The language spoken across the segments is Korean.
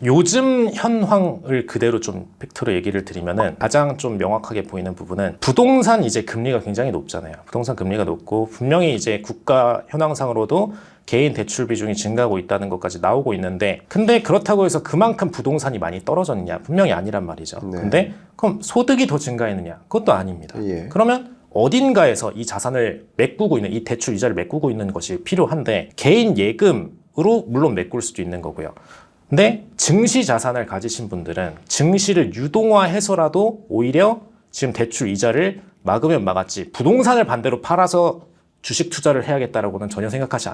요즘 현황을 그대로 좀 팩트로 얘기를 드리면은 가장 좀 명확하게 보이는 부분은 부동산 이제 금리가 굉장히 높잖아요. 부동산 금리가 높고 분명히 이제 국가 현황상으로도 개인 대출 비중이 증가하고 있다는 것까지 나오고 있는데, 근데 그렇다고 해서 그만큼 부동산이 많이 떨어졌냐? 분명히 아니란 말이죠. 네. 근데 그럼 소득이 더 증가했느냐? 그것도 아닙니다. 예. 그러면 어딘가에서 이 자산을 메꾸고 있는, 이 대출 이자를 메꾸고 있는 것이 필요한데, 개인 예금으로 물론 메꿀 수도 있는 거고요. 근데 증시 자산을 가지신 분들은 증시를 유동화해서라도 오히려 지금 대출 이자를 막으면 막았지, 부동산을 반대로 팔아서 주식 투자를 해야겠다라고는 전혀 생각하지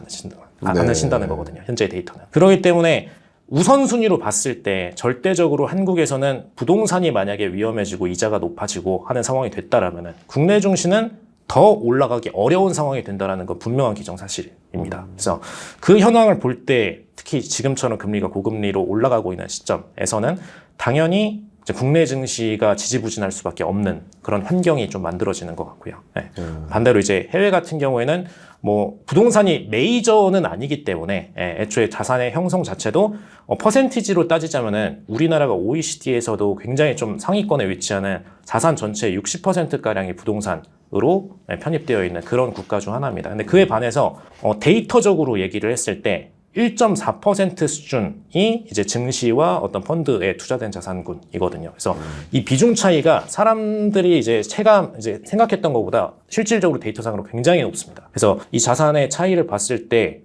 않으신다는 거거든요. 현재의 데이터는. 그렇기 때문에 우선순위로 봤을 때 절대적으로 한국에서는 부동산이 만약에 위험해지고 이자가 높아지고 하는 상황이 됐다라면 국내 증시는 더 올라가기 어려운 상황이 된다는 건 분명한 기정사실입니다. 그래서 그 현황을 볼 때 특히 지금처럼 금리가 고금리로 올라가고 있는 시점에서는 당연히 이제 국내 증시가 지지부진할 수밖에 없는 그런 환경이 좀 만들어지는 것 같고요. 네. 반대로 이제 해외 같은 경우에는 뭐 부동산이 메이저는 아니기 때문에 애초에 자산의 형성 자체도 퍼센티지로 따지자면은 우리나라가 OECD에서도 굉장히 좀 상위권에 위치하는 자산 전체의 60%가량이 부동산으로 편입되어 있는 그런 국가 중 하나입니다. 근데 그에 반해서 데이터적으로 얘기를 했을 때 1.4% 수준이 이제 증시와 어떤 펀드에 투자된 자산군이거든요. 그래서 이 비중 차이가 사람들이 이제 생각했던 것보다 실질적으로 데이터상으로 굉장히 높습니다. 그래서 이 자산의 차이를 봤을 때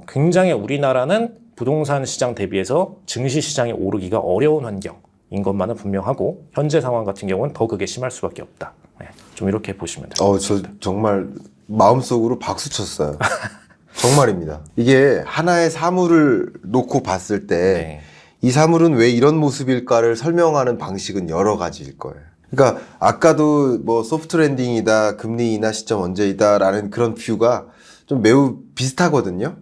굉장히 우리나라는 부동산 시장 대비해서 증시 시장이 오르기가 어려운 환경인 것만은 분명하고, 현재 상황 같은 경우는 더 그게 심할 수밖에 없다. 네, 좀 이렇게 보시면 됩니다. 저 정말 마음속으로 박수 쳤어요. 정말입니다. 이게 하나의 사물을 놓고 봤을 때 이 사물은 왜 이런 모습일까를 설명하는 방식은 여러 가지일 거예요. 그러니까 아까도 뭐 소프트 랜딩이다, 금리 인하 시점 언제이다 라는 그런 뷰가 좀 매우 비슷하거든요.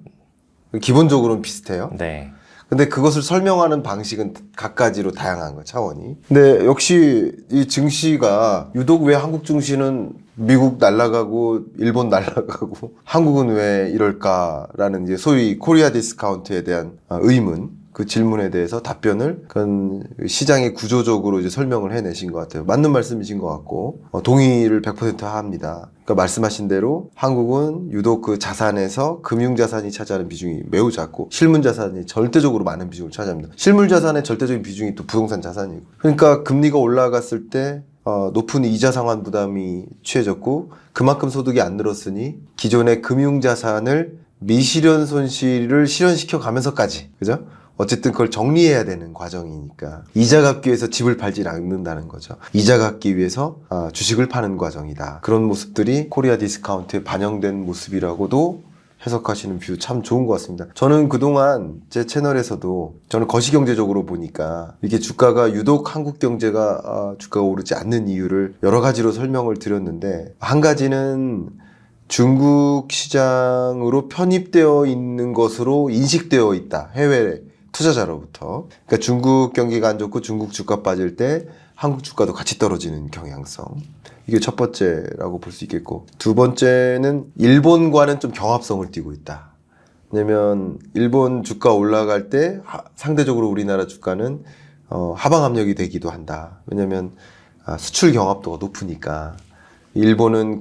기본적으로는 비슷해요. 네. 근데 그것을 설명하는 방식은 각가지로 다양한 거, 차원이. 근데 역시 이 증시가 유독 왜 한국 증시는 미국 날아가고 일본 날아가고 한국은 왜 이럴까라는 이제 소위 코리아 디스카운트에 대한 의문, 그 질문에 대해서 답변을 그런 시장의 구조적으로 이제 설명을 해내신 것 같아요. 맞는 말씀이신 것 같고 동의를 100% 합니다. 그러니까 말씀하신 대로 한국은 유독 그 자산에서 금융자산이 차지하는 비중이 매우 작고 실물자산이 절대적으로 많은 비중을 차지합니다. 실물자산의 절대적인 비중이 또 부동산 자산이고, 그러니까 금리가 올라갔을 때 높은 이자 상환 부담이 취해졌고 그만큼 소득이 안 늘었으니 기존의 금융자산을 미실현 손실을 실현시켜 가면서까지, 그죠? 어쨌든 그걸 정리해야 되는 과정이니까 이자 갚기 위해서 집을 팔지 않는다는 거죠. 이자 갚기 위해서 주식을 파는 과정이다. 그런 모습들이 코리아 디스카운트에 반영된 모습이라고도 해석하시는 뷰 참 좋은 것 같습니다. 저는 그동안 제 채널에서도 저는 거시경제적으로 보니까 이게 주가가 유독 한국 경제가 주가가 오르지 않는 이유를 여러 가지로 설명을 드렸는데, 한 가지는 중국 시장으로 편입되어 있는 것으로 인식되어 있다. 해외 투자자로부터. 그러니까 중국 경기가 안 좋고 중국 주가 빠질 때 한국 주가도 같이 떨어지는 경향성. 이게 첫 번째라고 볼 수 있겠고, 두 번째는 일본과는 좀 경합성을 띠고 있다. 왜냐면 일본 주가 올라갈 때 상대적으로 우리나라 주가는 하방 압력이 되기도 한다. 왜냐면 수출 경합도가 높으니까. 일본은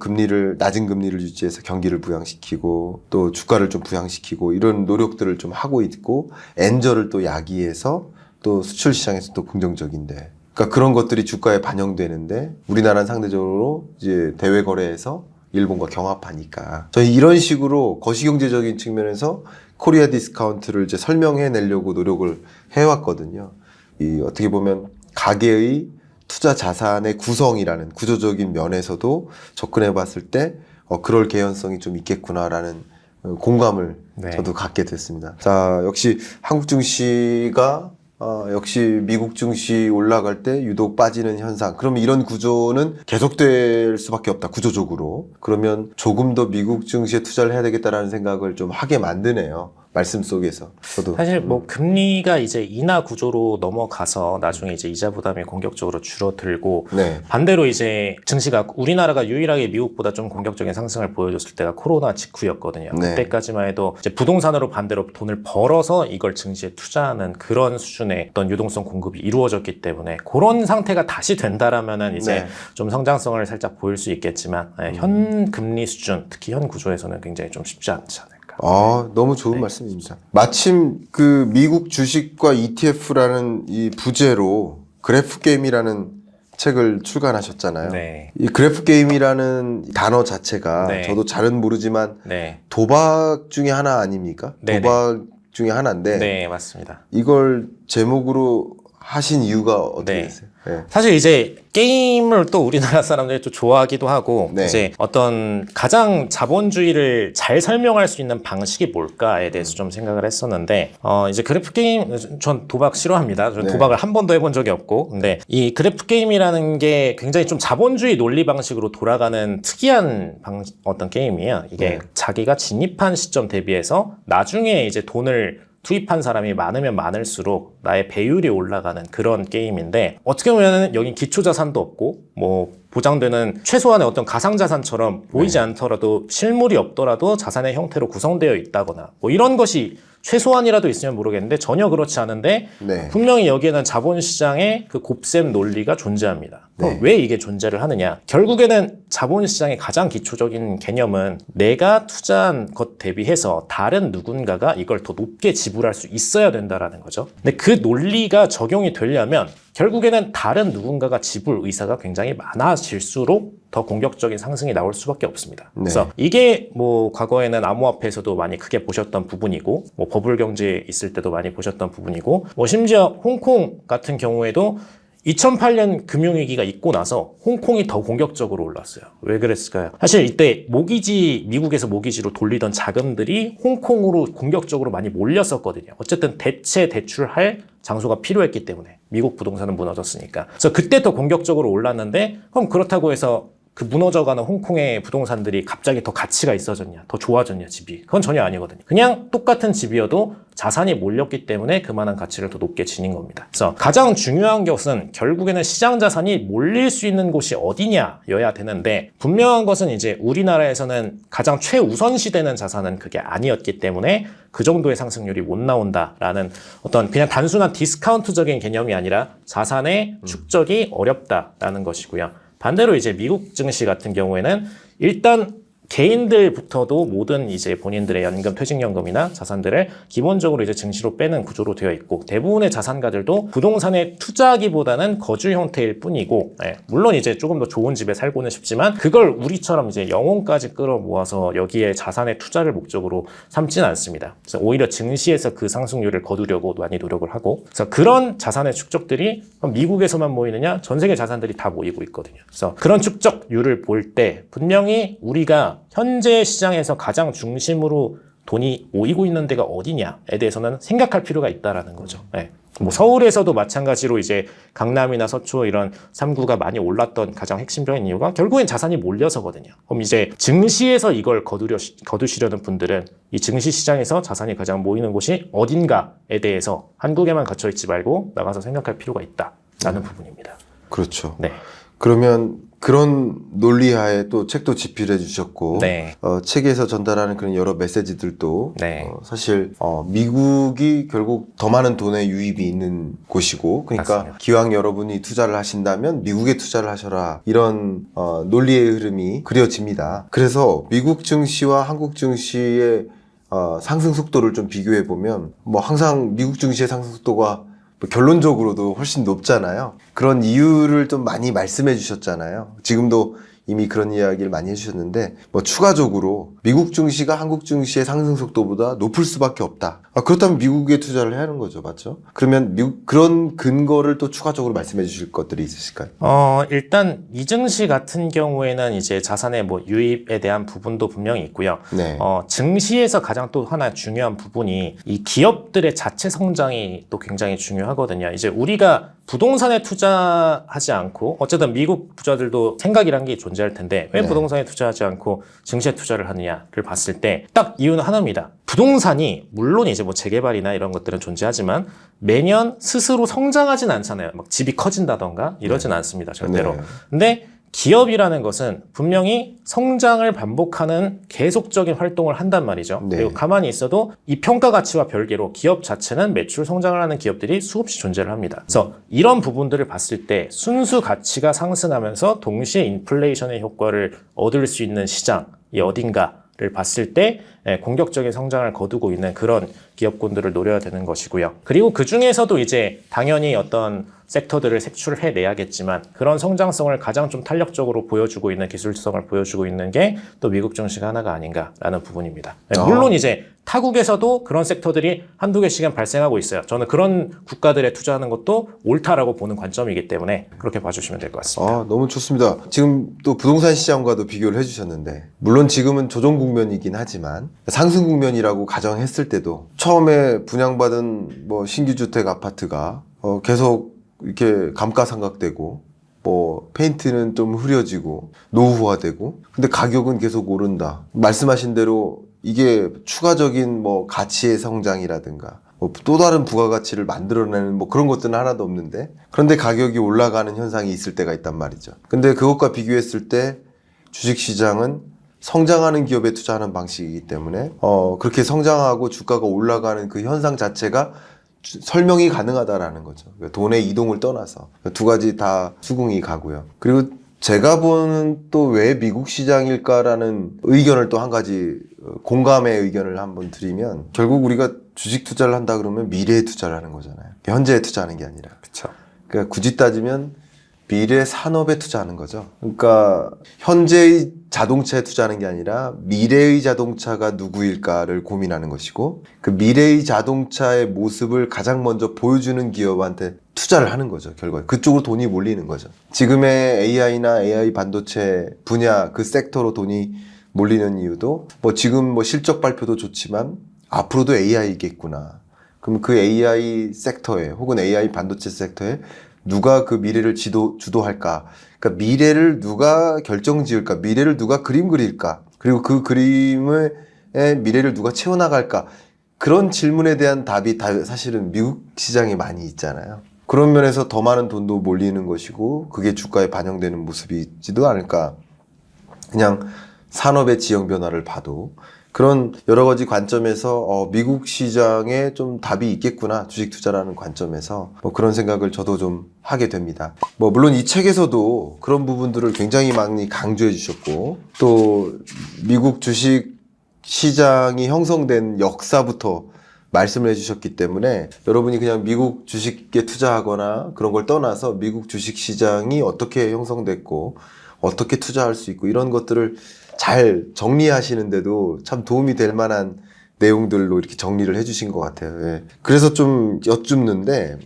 낮은 금리를 유지해서 경기를 부양시키고 또 주가를 좀 부양시키고 이런 노력들을 좀 하고 있고, 엔저를 또 야기해서 또 수출 시장에서 또 긍정적인데, 그러니까 그런 것들이 주가에 반영되는데 우리나라는 상대적으로 이제 대외 거래에서 일본과 경합하니까, 저희 이런 식으로 거시경제적인 측면에서 코리아 디스카운트를 이제 설명해 내려고 노력을 해왔거든요. 어떻게 보면 가계의 투자 자산의 구성이라는 구조적인 면에서도 접근해 봤을 때 그럴 개연성이 좀 있겠구나라는 공감을 저도 갖게 됐습니다. 자, 역시 한국 증시가 역시 미국 증시 올라갈 때 유독 빠지는 현상. 그러면 이런 구조는 계속될 수밖에 없다, 구조적으로. 그러면 조금 더 미국 증시에 투자를 해야 되겠다라는 생각을 좀 하게 만드네요. 말씀 속에서 저도 사실 뭐 금리가 이제 인하 구조로 넘어가서 나중에 이제 이자 부담이 공격적으로 줄어들고 네. 반대로 이제 증시가 우리나라가 유일하게 미국보다 좀 공격적인 상승을 보여줬을 때가 코로나 직후였거든요. 네. 그때까지만 해도 이제 부동산으로 반대로 돈을 벌어서 이걸 증시에 투자하는 그런 수준의 어떤 유동성 공급이 이루어졌기 때문에 그런 상태가 다시 된다라면은 이제 네. 좀 성장성을 살짝 보일 수 있겠지만 현 금리 수준, 특히 현 구조에서는 굉장히 좀 쉽지 않지 않을까. 너무 좋은 말씀입니다. 마침 그 미국 주식과 ETF라는 이 부제로 그래프 게임이라는 책을 출간하셨잖아요. 네. 이 그래프 게임이라는 단어 자체가 네. 저도 잘은 모르지만 네. 도박 중에 하나 아닙니까? 네네. 도박 중에 하나인데 네, 맞습니다. 이걸 제목으로 하신 이유가 어떻게 네. 되세요? 네. 사실 이제 게임을 또 우리나라 사람들이 또 좋아하기도 하고 네. 이제 어떤 가장 자본주의를 잘 설명할 수 있는 방식이 뭘까에 대해서 좀 생각을 했었는데 이제 그래프 게임 전 도박 싫어합니다. 전 네. 도박을 한 번도 해본 적이 없고 근데 이 그래프 게임이라는 게 굉장히 좀 자본주의 논리 방식으로 돌아가는 특이한 어떤 게임이에요. 이게 네. 자기가 진입한 시점 대비해서 나중에 이제 돈을 투입한 사람이 많으면 많을수록 나의 배율이 올라가는 그런 게임인데 어떻게 보면 여긴 기초자산도 없고 뭐 보장되는 최소한의 어떤 가상자산처럼 보이지 않더라도 실물이 없더라도 자산의 형태로 구성되어 있다거나 뭐 이런 것이 최소한이라도 있으면 모르겠는데 전혀 그렇지 않은데 네. 분명히 여기에는 자본시장의 그 곱셈 논리가 존재합니다. 그럼 네. 왜 이게 존재를 하느냐? 결국에는 자본시장의 가장 기초적인 개념은 내가 투자한 것 대비해서 다른 누군가가 이걸 더 높게 지불할 수 있어야 된다라는 거죠. 근데 그 논리가 적용이 되려면 결국에는 다른 누군가가 지불 의사가 굉장히 많아질수록 더 공격적인 상승이 나올 수밖에 없습니다. 네. 그래서 이게 뭐 과거에는 암호화폐에서도 많이 크게 보셨던 부분이고 뭐 버블 경제 있을 때도 많이 보셨던 부분이고 뭐 심지어 홍콩 같은 경우에도 2008년 금융위기가 있고 나서 홍콩이 더 공격적으로 올랐어요. 왜 그랬을까요? 사실 이때 미국에서 모기지로 돌리던 자금들이 홍콩으로 공격적으로 많이 몰렸었거든요. 어쨌든 대체 대출할 장소가 필요했기 때문에 미국 부동산은 무너졌으니까. 그래서 그때 더 공격적으로 올랐는데 그럼 그렇다고 해서 그 무너져가는 홍콩의 부동산들이 갑자기 더 가치가 있어졌냐, 더 좋아졌냐, 집이. 그건 전혀 아니거든요. 그냥 똑같은 집이어도 자산이 몰렸기 때문에 그만한 가치를 더 높게 지닌 겁니다. 그래서 가장 중요한 것은 결국에는 시장 자산이 몰릴 수 있는 곳이 어디냐여야 되는데 분명한 것은 이제 우리나라에서는 가장 최우선시되는 자산은 그게 아니었기 때문에 그 정도의 상승률이 못 나온다라는 어떤 그냥 단순한 디스카운트적인 개념이 아니라 자산의 축적이 어렵다라는 것이고요. 반대로 이제 미국 증시 같은 경우에는 일단 개인들부터도 모든 이제 본인들의 연금, 퇴직연금이나 자산들을 기본적으로 이제 증시로 빼는 구조로 되어 있고 대부분의 자산가들도 부동산에 투자하기보다는 거주 형태일 뿐이고 물론 이제 조금 더 좋은 집에 살고는 싶지만 그걸 우리처럼 이제 영혼까지 끌어모아서 여기에 자산의 투자를 목적으로 삼지는 않습니다. 그래서 오히려 증시에서 그 상승률을 거두려고 많이 노력을 하고 그래서 그런 자산의 축적들이 미국에서만 모이느냐 전 세계 자산들이 다 모이고 있거든요. 그래서 그런 축적률을 볼 때 분명히 우리가 현재 시장에서 가장 중심으로 돈이 모이고 있는 데가 어디냐에 대해서는 생각할 필요가 있다라는 거죠. 네. 뭐 서울에서도 마찬가지로 이제 강남이나 서초 이런 3구가 많이 올랐던 가장 핵심적인 이유가 결국엔 자산이 몰려서거든요. 그럼 이제 증시에서 이걸 거두시려는 분들은 이 증시 시장에서 자산이 가장 모이는 곳이 어딘가에 대해서 한국에만 갇혀 있지 말고 나가서 생각할 필요가 있다라는 부분입니다. 그렇죠. 네. 그러면 그런 논리하에 또 책도 집필해 주셨고 네. 책에서 전달하는 그런 여러 메시지들도 네. 사실 미국이 결국 더 많은 돈의 유입이 있는 곳이고 그러니까 맞습니다. 기왕 여러분이 투자를 하신다면 미국에 투자를 하셔라 이런 논리의 흐름이 그려집니다. 그래서 미국 증시와 한국 증시의 상승 속도를 좀 비교해 보면 뭐 항상 미국 증시의 상승 속도가 결론적으로도 훨씬 높잖아요. 그런 이유를 좀 많이 말씀해 주셨잖아요. 지금도 이미 그런 이야기를 많이 해주셨는데 뭐 추가적으로 미국 증시가 한국 증시의 상승 속도보다 높을 수밖에 없다. 그렇다면 미국에 투자를 해야 하는 거죠. 맞죠? 그러면 그런 근거를 또 추가적으로 말씀해 주실 것들이 있으실까요? 일단 이 증시 같은 경우에는 이제 자산의 뭐 유입에 대한 부분도 분명히 있고요. 네. 증시에서 가장 또 하나 중요한 부분이 이 기업들의 자체 성장이 또 굉장히 중요하거든요. 이제 우리가 부동산에 투자하지 않고 어쨌든 미국 부자들도 생각이란 게 존재할 텐데 왜 네. 부동산에 투자하지 않고 증시에 투자를 하느냐를 봤을 때 딱 이유는 하나입니다. 부동산이 물론 이제 뭐 재개발이나 이런 것들은 존재하지만 매년 스스로 성장하진 않잖아요. 막 집이 커진다던가 이러진 않습니다. 절대로. 네. 근데 기업이라는 것은 분명히 성장을 반복하는 계속적인 활동을 한단 말이죠. 네. 그리고 가만히 있어도 이 평가 가치와 별개로 기업 자체는 매출 성장을 하는 기업들이 수없이 존재를 합니다. 그래서 이런 부분들을 봤을 때 순수 가치가 상승하면서 동시에 인플레이션의 효과를 얻을 수 있는 시장이 어딘가를 봤을 때 공격적인 성장을 거두고 있는 그런 기업군들을 노려야 되는 것이고요. 그리고 그 중에서도 이제 당연히 어떤 섹터들을 색출을 해내야겠지만 그런 성장성을 가장 좀 탄력적으로 보여주고 있는 기술성을 보여주고 있는 게 또 미국 증시가 하나가 아닌가라는 부분입니다. 물론 이제 타국에서도 그런 섹터들이 한두 개씩은 발생하고 있어요. 저는 그런 국가들에 투자하는 것도 옳다라고 보는 관점이기 때문에 그렇게 봐주시면 될 것 같습니다. 너무 좋습니다. 지금 또 부동산 시장과도 비교를 해주셨는데 물론 지금은 조정 국면이긴 하지만 상승 국면이라고 가정했을 때도 처음에 분양받은 뭐 신규 주택 아파트가 계속 이렇게 감가상각되고 뭐 페인트는 좀 흐려지고 노후화되고 근데 가격은 계속 오른다. 말씀하신 대로 이게 추가적인 뭐 가치의 성장이라든가 뭐 또 다른 부가가치를 만들어내는 뭐 그런 것들은 하나도 없는데 그런데 가격이 올라가는 현상이 있을 때가 있단 말이죠. 근데 그것과 비교했을 때 주식시장은 성장하는 기업에 투자하는 방식이기 때문에 그렇게 성장하고 주가가 올라가는 그 현상 자체가 설명이 가능하다라는 거죠. 돈의 이동을 떠나서 두 가지 다 수긍이 가고요. 그리고 제가 보는 또 왜 미국 시장일까라는 의견을 또 한 가지 공감의 의견을 한번 드리면 결국 우리가 주식 투자를 한다 그러면 미래에 투자를 하는 거잖아요. 현재에 투자하는 게 아니라. 그렇죠. 그러니까 굳이 따지면 미래 산업에 투자하는 거죠. 그러니까 현재의 자동차에 투자하는 게 아니라 미래의 자동차가 누구일까를 고민하는 것이고 그 미래의 자동차의 모습을 가장 먼저 보여주는 기업한테 투자를 하는 거죠. 결과에 그쪽으로 돈이 몰리는 거죠. 지금의 AI나 AI 반도체 분야 그 섹터로 돈이 몰리는 이유도 뭐 지금 뭐 실적 발표도 좋지만 앞으로도 AI겠구나. 그럼 그 AI 섹터에 혹은 AI 반도체 섹터에 누가 그 미래를 주도할까? 그러니까 미래를 누가 결정지을까? 미래를 누가 그림 그릴까? 그리고 그 그림의 미래를 누가 채워나갈까? 그런 질문에 대한 답이 다 사실은 미국 시장에 많이 있잖아요. 그런 면에서 더 많은 돈도 몰리는 것이고 그게 주가에 반영되는 모습이 있지도 않을까. 그냥 산업의 지형 변화를 봐도 그런 여러 가지 관점에서 미국 시장에 좀 답이 있겠구나 주식 투자라는 관점에서 뭐 그런 생각을 저도 좀 하게 됩니다. 뭐 물론 이 책에서도 그런 부분들을 굉장히 많이 강조해 주셨고 또 미국 주식 시장이 형성된 역사부터 말씀을 해주셨기 때문에 여러분이 그냥 미국 주식에 투자하거나 그런 걸 떠나서 미국 주식 시장이 어떻게 형성됐고 어떻게 투자할 수 있고 이런 것들을 잘 정리하시는데도 참 도움이 될 만한 내용들로 이렇게 정리를 해주신 것 같아요. 예. 그래서 좀 여쭙는데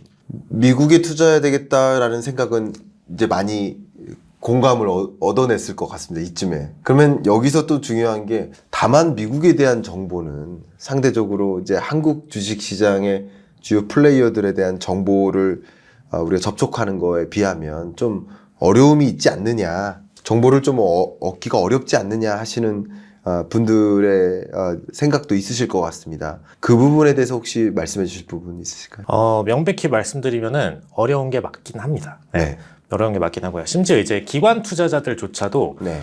미국에 투자해야 되겠다라는 생각은 이제 많이 공감을 얻어냈을 것 같습니다. 이쯤에. 그러면 여기서 또 중요한 게 다만 미국에 대한 정보는 상대적으로 이제 한국 주식시장의 주요 플레이어들에 대한 정보를 우리가 접촉하는 거에 비하면 좀 어려움이 있지 않느냐. 정보를 좀 얻기가 어렵지 않느냐 하시는 분들의 생각도 있으실 것 같습니다. 그 부분에 대해서 혹시 말씀해 주실 부분 있으실까요? 명백히 말씀드리면은 어려운 게 맞긴 합니다. 네. 어려운 게 맞긴 하고요. 심지어 이제 기관 투자자들조차도 네.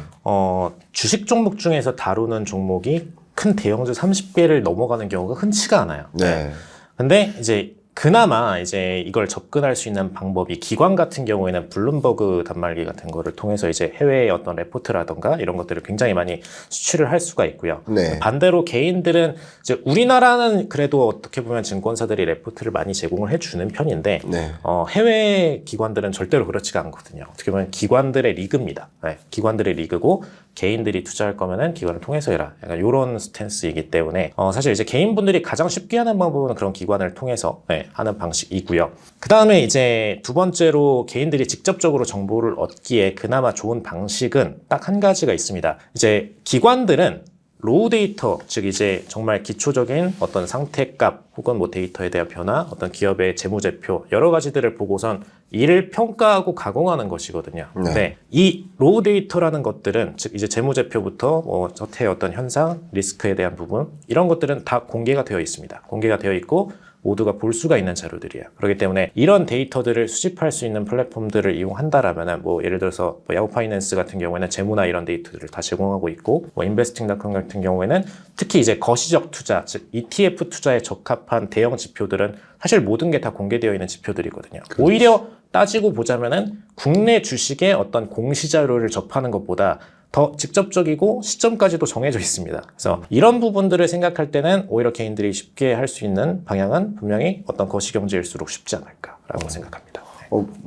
주식 종목 중에서 다루는 종목이 큰 대형주 30개를 넘어가는 경우가 흔치가 않아요. 네. 근데 이제 그나마 이제 이걸 접근할 수 있는 방법이 기관 같은 경우에는 블룸버그 단말기 같은 거를 통해서 이제 해외의 어떤 레포트라던가 이런 것들을 굉장히 많이 수출을 할 수가 있고요. 네. 반대로 개인들은 이제 우리나라는 그래도 어떻게 보면 증권사들이 레포트를 많이 제공을 해주는 편인데 네. 해외 기관들은 절대로 그렇지가 않거든요. 어떻게 보면 기관들의 리그입니다. 네, 기관들의 리그고 개인들이 투자할 거면은 기관을 통해서 해라. 약간 이런 스탠스이기 때문에 사실 이제 개인분들이 가장 쉽게 하는 방법은 그런 기관을 통해서 하는 방식이고요. 그 다음에 이제 두 번째로 개인들이 직접적으로 정보를 얻기에 그나마 좋은 방식은 딱 한 가지가 있습니다. 이제 기관들은 로우 데이터, 즉 이제 정말 기초적인 어떤 상태값 혹은 뭐 데이터에 대한 변화, 어떤 기업의 재무제표 여러 가지들을 보고선 이를 평가하고 가공하는 것이거든요. 네. 근데 이 로우 데이터라는 것들은 즉 이제 재무제표부터 뭐 저태의 어떤 현상, 리스크에 대한 부분 이런 것들은 다 공개가 되어 있습니다. 공개가 되어 있고 모두가 볼 수가 있는 자료들이에요. 그렇기 때문에 이런 데이터들을 수집할 수 있는 플랫폼들을 이용한다라면은 뭐 예를 들어서 뭐 야후 파이낸스 같은 경우에는 재무나 이런 데이터들을 다 제공하고 있고 뭐 인베스팅닷컴 같은 경우에는 특히 이제 거시적 투자, 즉 ETF 투자에 적합한 대형 지표들은 사실 모든 게 다 공개되어 있는 지표들이거든요. 그렇죠. 오히려 따지고 보자면은 국내 주식의 어떤 공시 자료를 접하는 것보다 더 직접적이고 시점까지도 정해져 있습니다. 그래서 이런 부분들을 생각할 때는 오히려 개인들이 쉽게 할 수 있는 방향은 분명히 어떤 거시경제일수록 쉽지 않을까라고 생각합니다.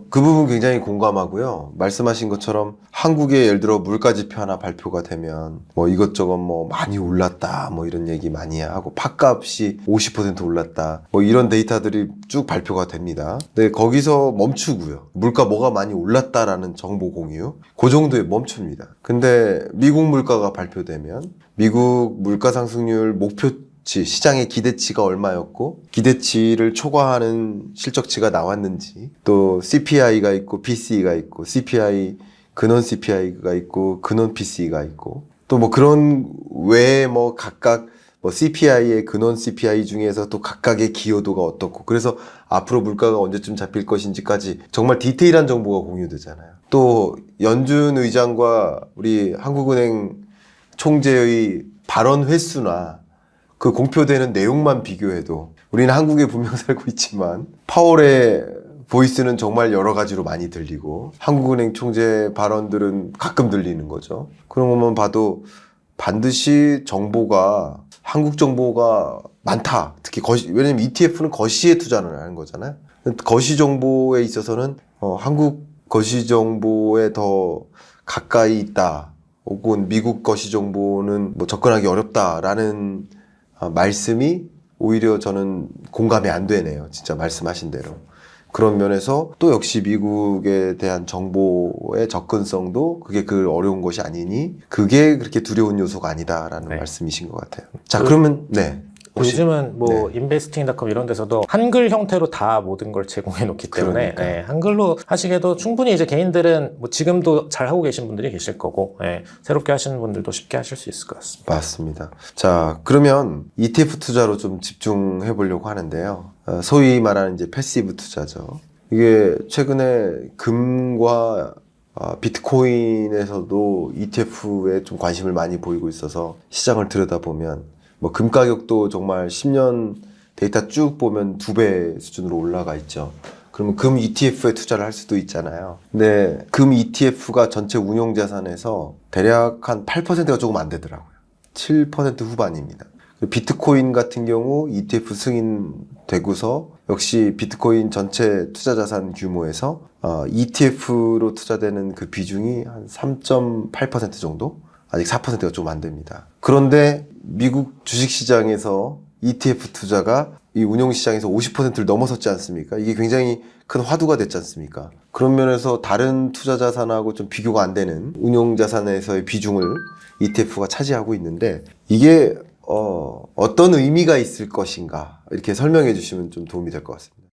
그 부분 굉장히 공감하고요. 말씀하신 것처럼 한국에 예를 들어 물가지표 하나 발표가 되면 뭐 이것저것 뭐 많이 올랐다 뭐 이런 얘기 많이 하고 팥값이 50% 올랐다 뭐 이런 데이터들이 쭉 발표가 됩니다. 근데 거기서 멈추고요. 물가 뭐가 많이 올랐다라는 정보 공유 그 정도에 멈춥니다. 근데 미국 물가가 발표되면 미국 물가 상승률 목표 시장의 기대치가 얼마였고 기대치를 초과하는 실적치가 나왔는지 또 CPI가 있고 PCE가 있고 CPI 근원 CPI가 있고 근원 PCE가 있고 또 뭐 그런 외에 뭐 각각 뭐 CPI의 근원 CPI 중에서 또 각각의 기여도가 어떻고 그래서 앞으로 물가가 언제쯤 잡힐 것인지까지 정말 디테일한 정보가 공유되잖아요. 또 연준 의장과 우리 한국은행 총재의 발언 횟수나 그 공표되는 내용만 비교해도 우리는 한국에 분명 살고 있지만 파월의 보이스는 정말 여러 가지로 많이 들리고 한국은행 총재 발언들은 가끔 들리는 거죠. 그런 것만 봐도 반드시 정보가 한국 정보가 많다. 특히 왜냐면 ETF는 거시에 투자를 하는 거잖아요. 거시 정보에 있어서는 한국 거시 정보에 더 가까이 있다. 혹은 미국 거시 정보는 뭐 접근하기 어렵다라는 말씀이 오히려 저는 공감이 안 되네요. 진짜 말씀하신 대로. 그런 면에서 또 역시 미국에 대한 정보의 접근성도 그게 그 어려운 것이 아니니 그게 그렇게 두려운 요소가 아니다라는 네. 말씀이신 것 같아요. 자, 그러면 네. 요즘은 뭐 인베스팅닷컴 이런 데서도 한글 형태로 다 모든 걸 제공해 놓기 때문에 네, 한글로 하시게도 충분히 이제 개인들은 뭐 지금도 잘 하고 계신 분들이 계실 거고 네, 새롭게 하시는 분들도 쉽게 하실 수 있을 것 같습니다. 맞습니다. 자, 그러면 ETF 투자로 좀 집중해 보려고 하는데요. 소위 말하는 이제 패시브 투자죠. 이게 최근에 금과 비트코인에서도 ETF에 좀 관심을 많이 보이고 있어서 시장을 들여다보면 뭐 금 가격도 정말 10년 데이터 쭉 보면 2배 수준으로 올라가 있죠. 그러면 금 ETF에 투자를 할 수도 있잖아요. 근데 금 ETF가 전체 운용 자산에서 대략 한 8%가 조금 안 되더라고요. 7% 후반입니다. 비트코인 같은 경우 ETF 승인되고서 역시 비트코인 전체 투자 자산 규모에서 ETF로 투자되는 그 비중이 한 3.8% 정도? 아직 4%가 좀 안 됩니다. 그런데 미국 주식시장에서 ETF 투자가 이 운용시장에서 50%를 넘어섰지 않습니까? 이게 굉장히 큰 화두가 됐지 않습니까? 그런 면에서 다른 투자 자산하고 좀 비교가 안 되는 운용자산에서의 비중을 ETF가 차지하고 있는데 이게 어떤 의미가 있을 것인가 이렇게 설명해 주시면 좀 도움이 될 것 같습니다.